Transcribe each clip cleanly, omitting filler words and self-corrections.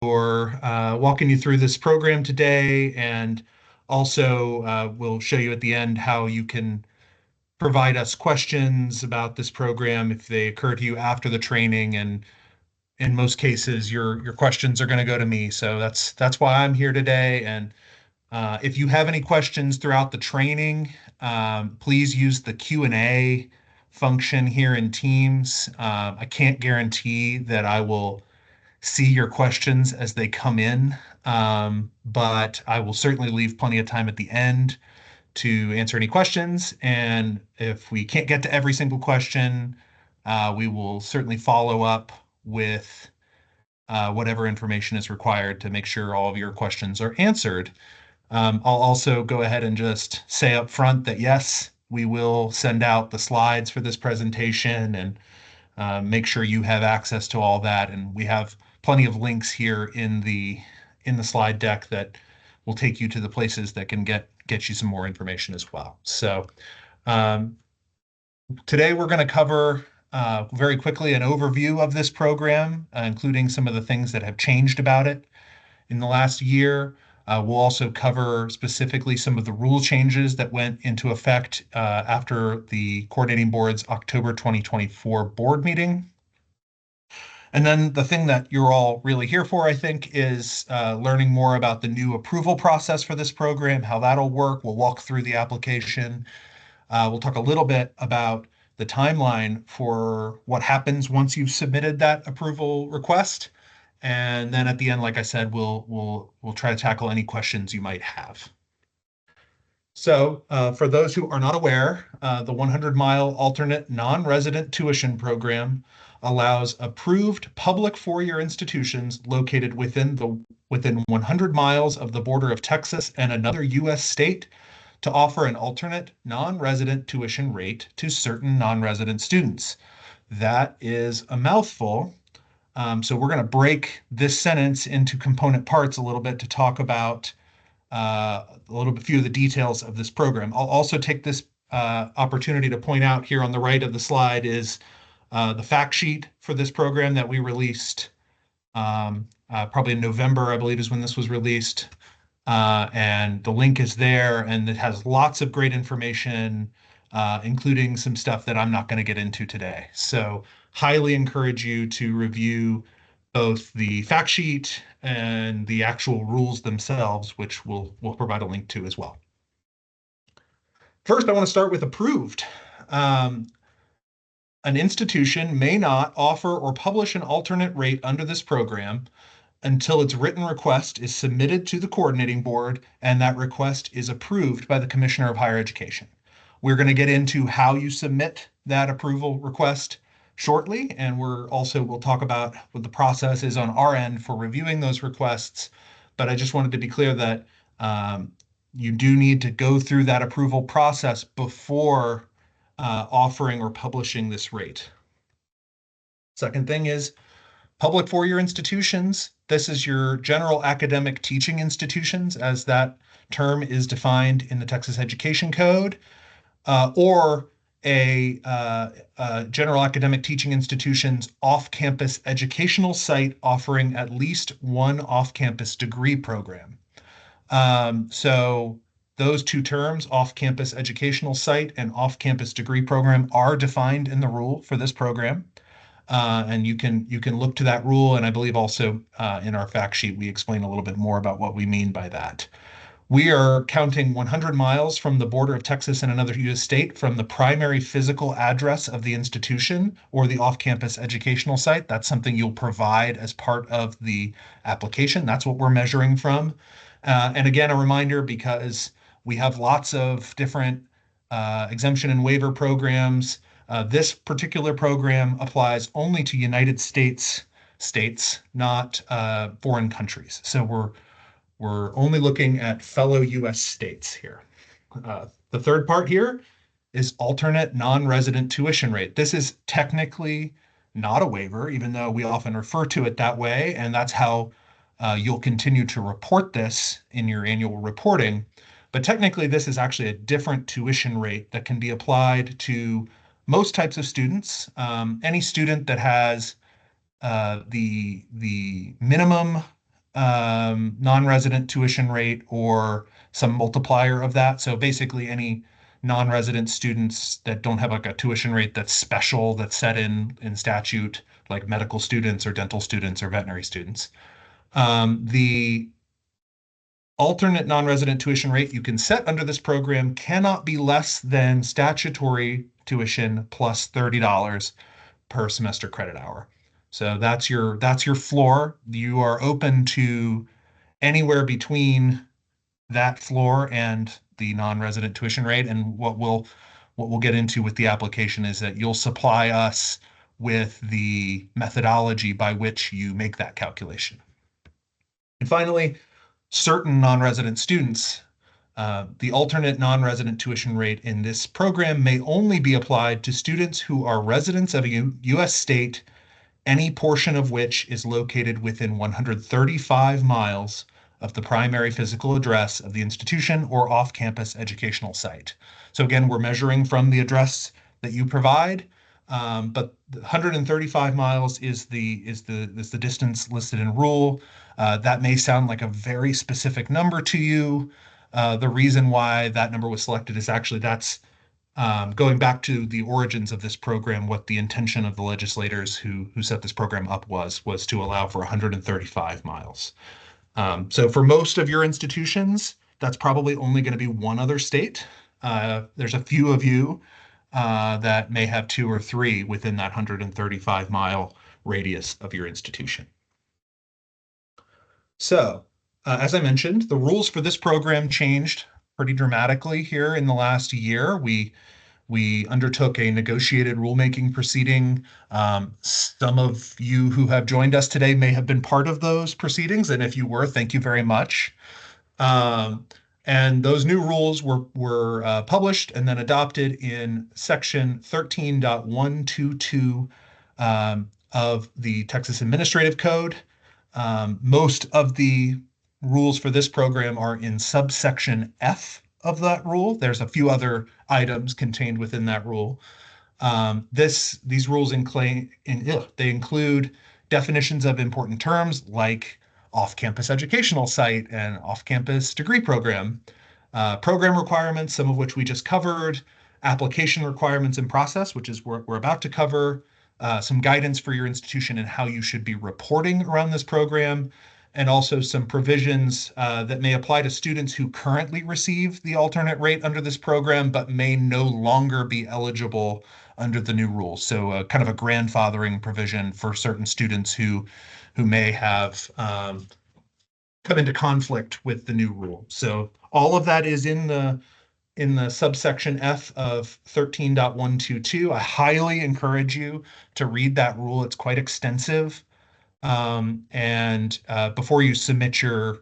for walking you through this program today, and also we'll show you at the end how you can provide us questions about this program if they occur to you after the training. And in most cases, your questions are going to go to me. So that's why I'm here today. And if you have any questions throughout the training, please use the Q&A function here in Teams. I can't guarantee that I will see your questions as they come in, but I will certainly leave plenty of time at the end to answer any questions. And if we can't get to every single question, we will certainly follow up with whatever information is required to make sure all of your questions are answered. I'll also go ahead and just say up front that yes, we will send out the slides for this presentation and make sure you have access to all that. And we have plenty of links here in the slide deck that will take you to the places that can get you some more information as well. So um, today we're going to cover very quickly an overview of this program, including some of the things that have changed about it in the last year. We'll also cover specifically some of the rule changes that went into effect after the coordinating board's October 2024 board meeting. And then the thing that you're all really here for, I think, is learning more about the new approval process for this program, how that'll work. We'll walk through the application. We'll talk a little bit about the timeline for what happens once you've submitted that approval request. And then at the end, like I said, we'll try to tackle any questions you might have. So for those who are not aware, the 100-mile alternate non-resident tuition program allows approved public four-year institutions located within 100 miles of the border of Texas and another U.S. state to offer an alternate non-resident tuition rate to certain non-resident students. That is a mouthful. So we're going to break this sentence into component parts a little bit to talk about a few of the details of this program. I'll also take this opportunity to point out here on the right of the slide is the fact sheet for this program that we released probably in November, I believe is when this was released. And the link is there, and it has lots of great information, including some stuff that I'm not going to get into today. So highly encourage you to review both the fact sheet and the actual rules themselves, which we'll provide a link to as well. First, I want to start with approved. An institution may not offer or publish an alternate rate under this program until its written request is submitted to the coordinating board and that request is approved by the Commissioner of Higher Education. We're going to get into how you submit that approval request shortly, and we'll talk about what the process is on our end for reviewing those requests. But I just wanted to be clear that you do need to go through that approval process before offering or publishing this rate. Second thing is public four-year institutions. This is your general academic teaching institutions, as that term is defined in the Texas Education Code, or a general academic teaching institution's off-campus educational site offering at least one off-campus degree program. So those two terms, off-campus educational site and off-campus degree program, are defined in the rule for this program. And you can look to that rule, and I believe also in our fact sheet we explain a little bit more about what we mean by that. We are counting 100 miles from the border of Texas and another U.S. state from the primary physical address of the institution or the off-campus educational site. That's something you'll provide as part of the application. That's what we're measuring from. And again, a reminder, because we have lots of different exemption and waiver programs. This particular program applies only to United States states, not foreign countries. So we're only looking at fellow U.S. states here. The third part here is alternate non-resident tuition rate. This is technically not a waiver, even though we often refer to it that way, and that's how you'll continue to report this in your annual reporting. But technically, this is actually a different tuition rate that can be applied to most types of students. Any student that has the minimum non-resident tuition rate or some multiplier of that. So basically any non-resident students that don't have like a tuition rate that's special, that's set in statute, like medical students or dental students or veterinary students. The alternate non-resident tuition rate you can set under this program cannot be less than statutory tuition plus $30 per semester credit hour. So that's your floor. You are open to anywhere between that floor and the non-resident tuition rate. And what we'll get into with the application is that you'll supply us with the methodology by which you make that calculation. And finally, certain non-resident students, the alternate non-resident tuition rate in this program may only be applied to students who are residents of a U.S. state, any portion of which is located within 135 miles of the primary physical address of the institution or off-campus educational site. So again, we're measuring from the address that you provide, but 135 miles is the distance listed in rule. That may sound like a very specific number to you. The reason why that number was selected is actually that's going back to the origins of this program. What the intention of the legislators who set this program up was to allow for 135 miles. So for most of your institutions, that's probably only going to be one other state. There's a few of you that may have two or three within that 135-mile radius of your institution. So, as I mentioned, the rules for this program changed pretty dramatically here in the last year. We undertook a negotiated rulemaking proceeding. Some of you who have joined us today may have been part of those proceedings, and if you were, thank you very much. And those new rules were published and then adopted in Section 13.122 of the Texas Administrative Code. Most of the rules for this program are in subsection F of that rule. There's a few other items contained within that rule. These rules they include definitions of important terms like off-campus educational site and off-campus degree program, program requirements, some of which we just covered, application requirements and process, which is what we're about to cover, some guidance for your institution and how you should be reporting around this program, and also some provisions that may apply to students who currently receive the alternate rate under this program, but may no longer be eligible under the new rules. So kind of a grandfathering provision for certain students who may have come into conflict with the new rule. So all of that is in the subsection F of 13.122. I highly encourage you to read that rule. It's quite extensive. And before you submit your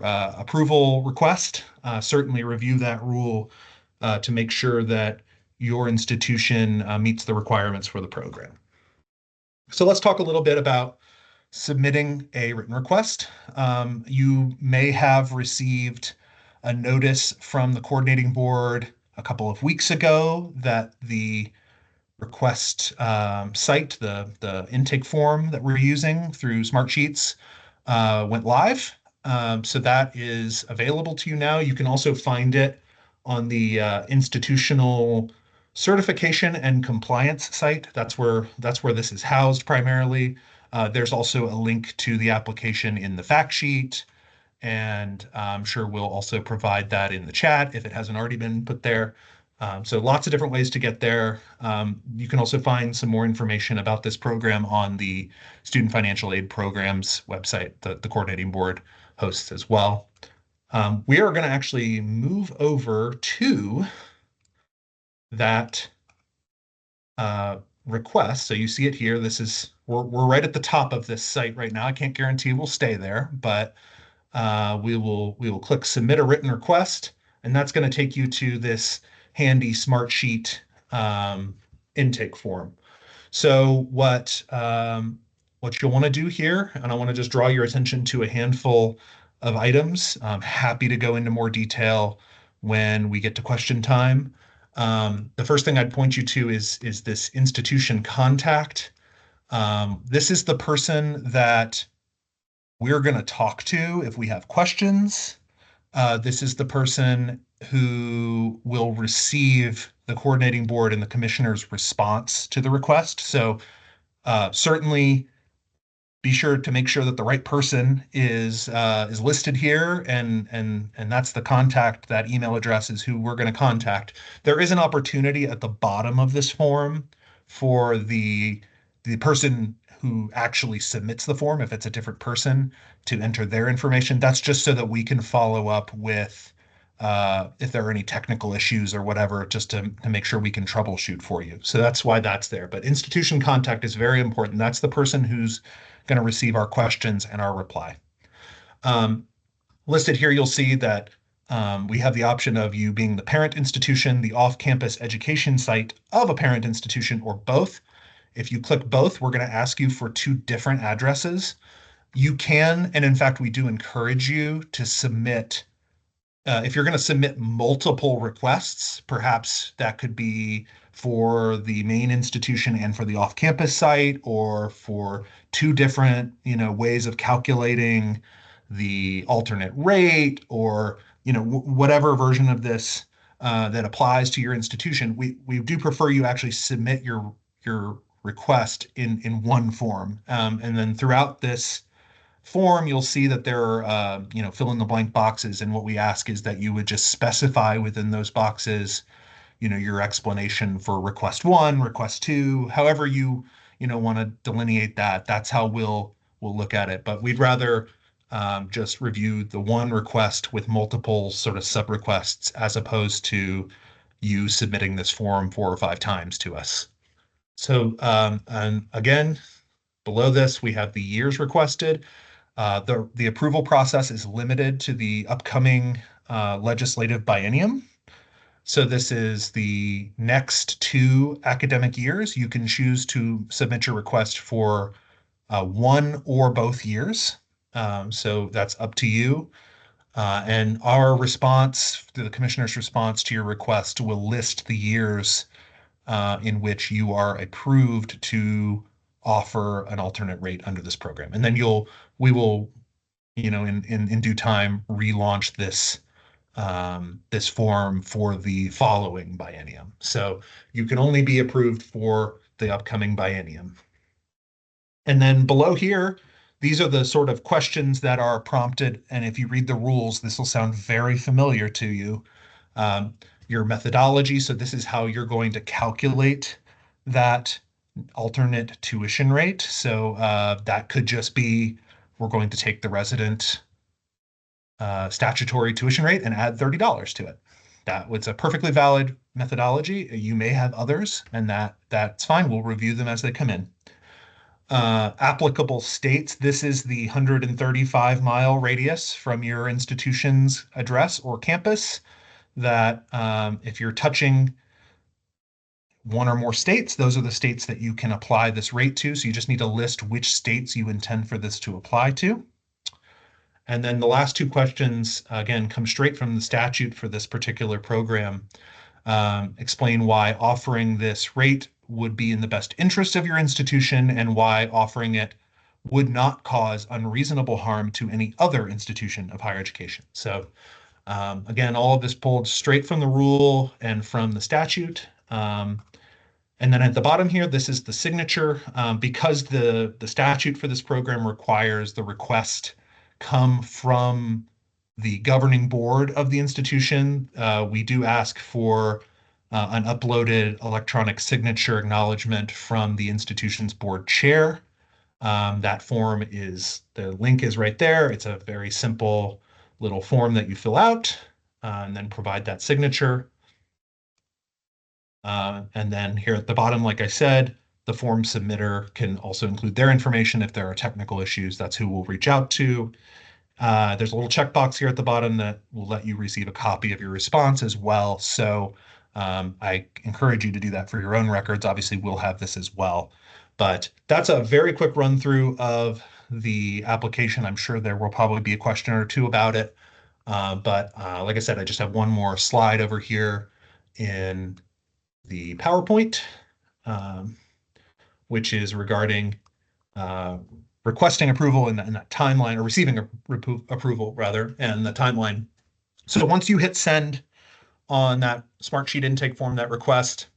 approval request, certainly review that rule to make sure that your institution meets the requirements for the program. So let's talk a little bit about submitting a written request. You may have received a notice from the coordinating board a couple of weeks ago that the request site, the intake form that we're using through Smartsheets went live. So that is available to you now. You can also find it on the institutional certification and compliance site. That's where this is housed primarily. There's also a link to the application in the fact sheet, and I'm sure we'll also provide that in the chat if it hasn't already been put there. So lots of different ways to get there. You can also find some more information about this program on the Student Financial Aid Programs website that the coordinating board hosts as well. We are going to actually move over to that request. So you see it here. We're right at the top of this site right now. I can't guarantee we'll stay there, but we will click submit a written request, and that's going to take you to this handy Smartsheet intake form. So what you'll want to do here, and I want to just draw your attention to a handful of items. I'm happy to go into more detail when we get to question time. The first thing I'd point you to is this institution contact. This is the person that we're going to talk to if we have questions. This is the person who will receive the coordinating board and the commissioner's response to the request. So certainly be sure to make sure that the right person is listed here, and that's the contact. That email address is who we're going to contact. There is an opportunity at the bottom of this form for the person who actually submits the form, if it's a different person, to enter their information. That's just so that we can follow up with if there are any technical issues or whatever, just to make sure we can troubleshoot for you. So that's why that's there. But institution contact is very important. That's the person who's going to receive our questions and our reply. Listed here, you'll see that we have the option of you being the parent institution, the off-campus education site of a parent institution, or both. If you click both, we're going to ask you for two different addresses. You can, and in fact, we do encourage you to submit if you're going to submit multiple requests, perhaps that could be for the main institution and for the off-campus site, or for two different, ways of calculating the alternate rate, or whatever version of this that applies to your institution. We do prefer you actually submit your request in one form, and then throughout this form, you'll see that there are, fill in the blank boxes. And what we ask is that you would just specify within those boxes, your explanation for request one, request two, however want to delineate that. That's how we'll look at it. But we'd rather just review the one request with multiple sort of sub requests as opposed to you submitting this form 4 or 5 times to us. So, and again, below this, we have the years requested. The approval process is limited to the upcoming legislative biennium. So this is the next 2 academic years. You can choose to submit your request for one or both years. So that's up to you. And our response, the commissioner's response to your request, will list the years in which you are approved to offer an alternate rate under this program. And then we will, in due time, relaunch this form for the following biennium. So you can only be approved for the upcoming biennium. And then below here, these are the sort of questions that are prompted. And if you read the rules, this will sound very familiar to you. Your methodology. So this is how you're going to calculate that alternate tuition rate. So that could just be, we're going to take the resident statutory tuition rate and add $30 to it. That was a perfectly valid methodology. You may have others, and that's fine. We'll review them as they come in. Applicable states, this is the 135-mile radius from your institution's address or campus, that if you're touching one or more states, those are the states that you can apply this rate to. So you just need to list which states you intend for this to apply to. And then the last 2 questions, again, come straight from the statute for this particular program. Explain why offering this rate would be in the best interest of your institution, and why offering it would not cause unreasonable harm to any other institution of higher education. So again, all of this pulled straight from the rule and from the statute. And then at the bottom here, this is the signature. Because the statute for this program requires the request come from the governing board of the institution, we do ask for an uploaded electronic signature acknowledgement from the institution's board chair. That form the link is right there. It's a very simple little form that you fill out and then provide that signature. And then here at the bottom, like I said, the form submitter can also include their information. If there are technical issues, that's who we'll reach out to. There's a little checkbox here at the bottom that will let you receive a copy of your response as well. So I encourage you to do that for your own records. Obviously, we'll have this as well. But that's a very quick run through of the application. I'm sure there will probably be a question or two about it. But like I said, I just have one more slide over here in the PowerPoint, which is regarding requesting approval in that timeline, or receiving approval rather, and the timeline. So once you hit send on that Smartsheet intake form, that request,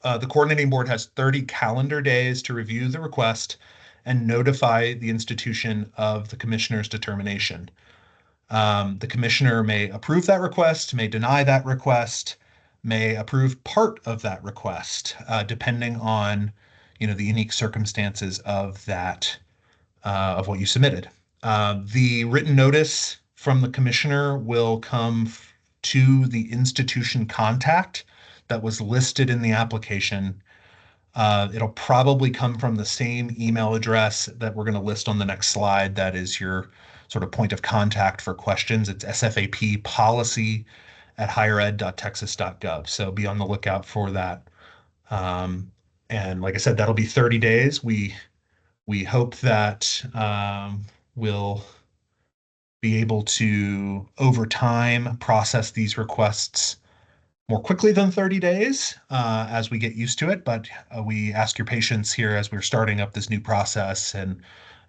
the coordinating board has 30 calendar days to review the request and notify the institution of the commissioner's determination. The commissioner may approve that request, may deny that request, may approve part of that request, depending on, the unique circumstances of that, of what you submitted. The written notice from the commissioner will come to the institution contact that was listed in the application. It'll probably come from the same email address that we're going to list on the next slide. That is your sort of point of contact for questions. It's SFAP policy at highered.texas.gov. So be on the lookout for that. And like I said, that'll be 30 days. We hope that we'll be able to, over time, process these requests more quickly than 30 days as we get used to it. But we ask your patience here as we're starting up this new process. And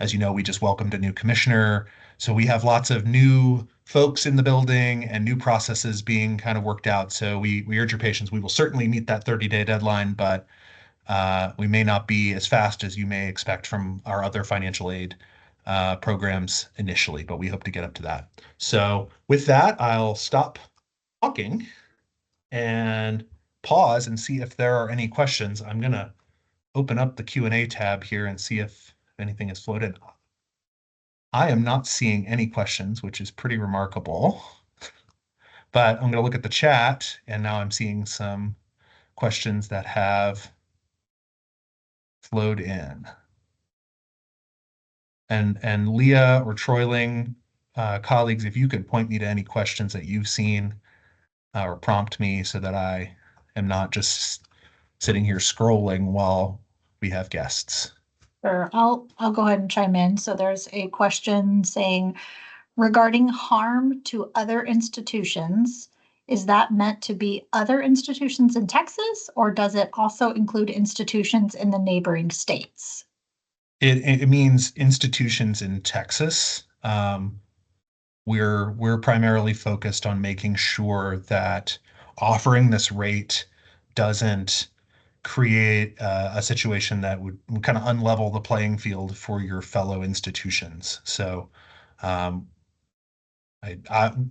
as you know, we just welcomed a new commissioner. So we have lots of new folks in the building and new processes being kind of worked out. So we urge your patience. We will certainly meet that 30-day deadline, but we may not be as fast as you may expect from our other financial aid programs initially, but we hope to get up to that. So with that, I'll stop talking and pause and see if there are any questions. I'm going to open up the Q&A tab here and see if anything is floated. I am not seeing any questions, which is pretty remarkable. But I'm going to look at the chat, and now I'm seeing some questions that have flowed in. And Leah or Troiling, colleagues, if you could point me to any questions that you've seen or prompt me so that I am not just sitting here scrolling while we have guests. Sure, I'll go ahead and chime in. So there's a question saying, regarding harm to other institutions, is that meant to be other institutions in Texas, or does it also include institutions in the neighboring states? It means institutions in Texas. We're primarily focused on making sure that offering this rate doesn't create a situation that would kind of unlevel the playing field for your fellow institutions. So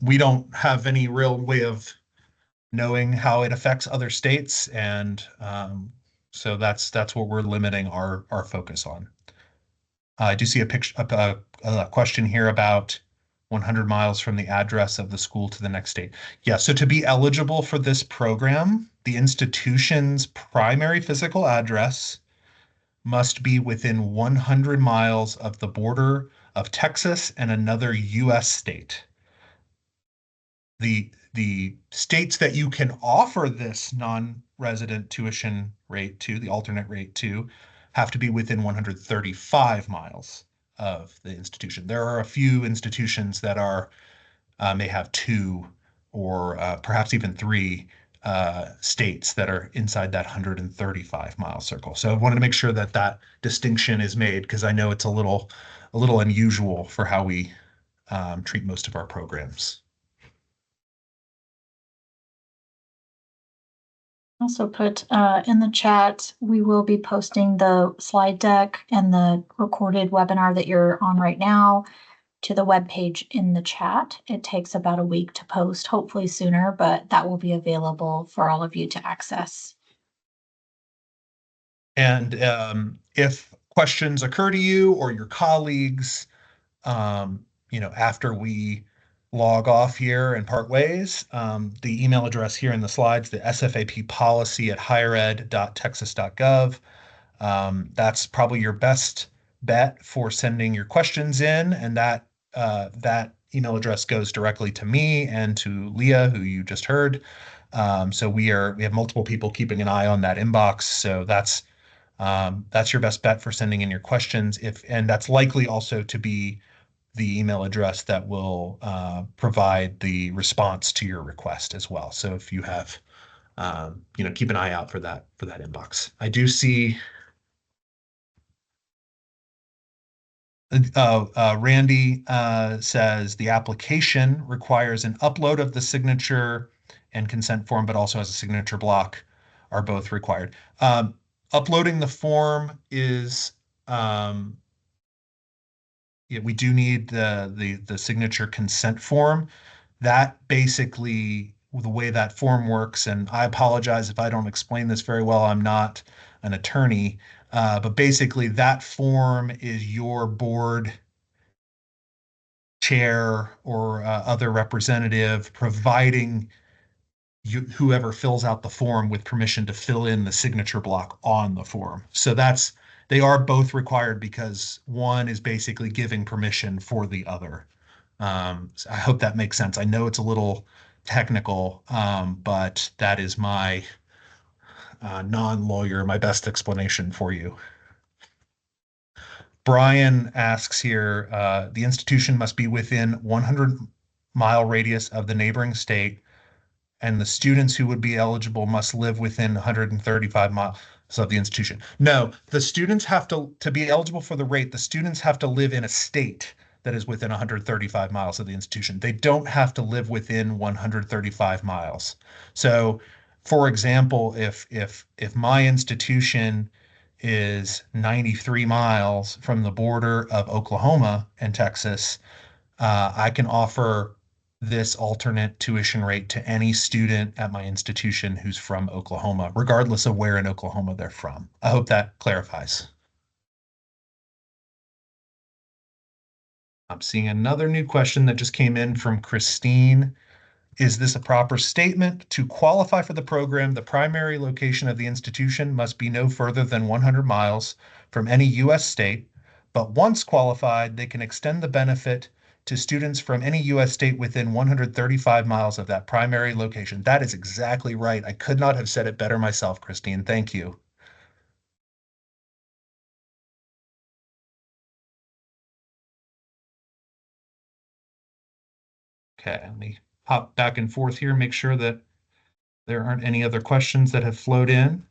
we don't have any real way of knowing how it affects other states, and so that's what we're limiting our focus on. I do see a question here about 100 miles from the address of the school to the next state. Yeah, so to be eligible for this program, the institution's primary physical address must be within 100 miles of the border of Texas and another U.S. state. The states that you can offer this non-resident tuition rate to, the alternate rate to, have to be within 135 miles of the institution. There are a few institutions that are may have two or perhaps even three states that are inside that 135-mile circle. So I wanted to make sure that that distinction is made, because I know it's a little unusual for how we treat most of our programs. Also put in the chat, we will be posting the slide deck and the recorded webinar that you're on right now to the webpage in the chat. It takes about a week to post, hopefully sooner, but that will be available for all of you to access. And if questions occur to you or your colleagues, after we log off here and part ways, the email address here in the slides, the SFAP policy at highered.texas.gov. That's probably your best bet for sending your questions in, and that email address goes directly to me and to Leah, who you just heard. So we have multiple people keeping an eye on that inbox. So that's your best bet for sending in your questions. And that's likely also to be the email address that will provide the response to your request as well. So if you have, keep an eye out for that inbox. I do see Randy says the application requires an upload of the signature and consent form, but also has a signature block, are both required. Uploading the form is yeah, we do need the signature consent form. That basically the way that form works, and I apologize if I don't explain this very well. I'm not an attorney, but basically that form is your board chair or other representative providing whoever fills out the form with permission to fill in the signature block on the form. So they are both required because one is basically giving permission for the other. So I hope that makes sense. I know it's a little technical, but that is my non-lawyer, my best explanation for you. Brian asks here, the institution must be within 100-mile radius of the neighboring state, and the students who would be eligible must live within 135 miles of the institution. No, the students have to be eligible for the rate, the students have to live in a state that is within 135 miles of the institution. They don't have to live within 135 miles. So, for example, if my institution is 93 miles from the border of Oklahoma and Texas, I can offer this alternate tuition rate to any student at my institution who's from Oklahoma, regardless of where in Oklahoma they're from. I hope that clarifies. I'm seeing another new question that just came in from Christine. Is this a proper statement? To qualify for the program, the primary location of the institution must be no further than 100 miles from any U.S. state, but once qualified, they can extend the benefit to students from any U.S. state within 135 miles of that primary location. That is exactly right. I could not have said it better myself, Christine. Thank you. Okay, let me hop back and forth here, make sure that there aren't any other questions that have flowed in.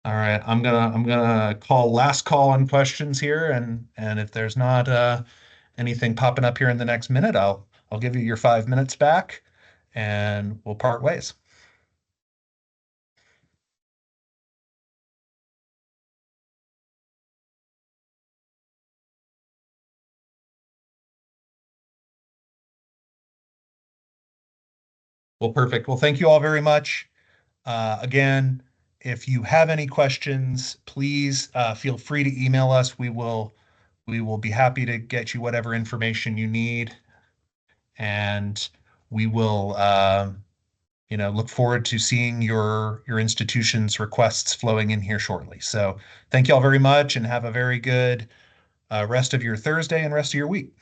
All right, I'm gonna call last call on questions here, and if there's not anything popping up here in the next minute, I'll give you your 5 minutes back, and we'll part ways. Well, perfect. Well, thank you all very much. Again, if you have any questions, please feel free to email us. We will be happy to get you whatever information you need, and we will look forward to seeing your institution's requests flowing in here shortly. So thank you all very much and have a very good rest of your Thursday and rest of your week.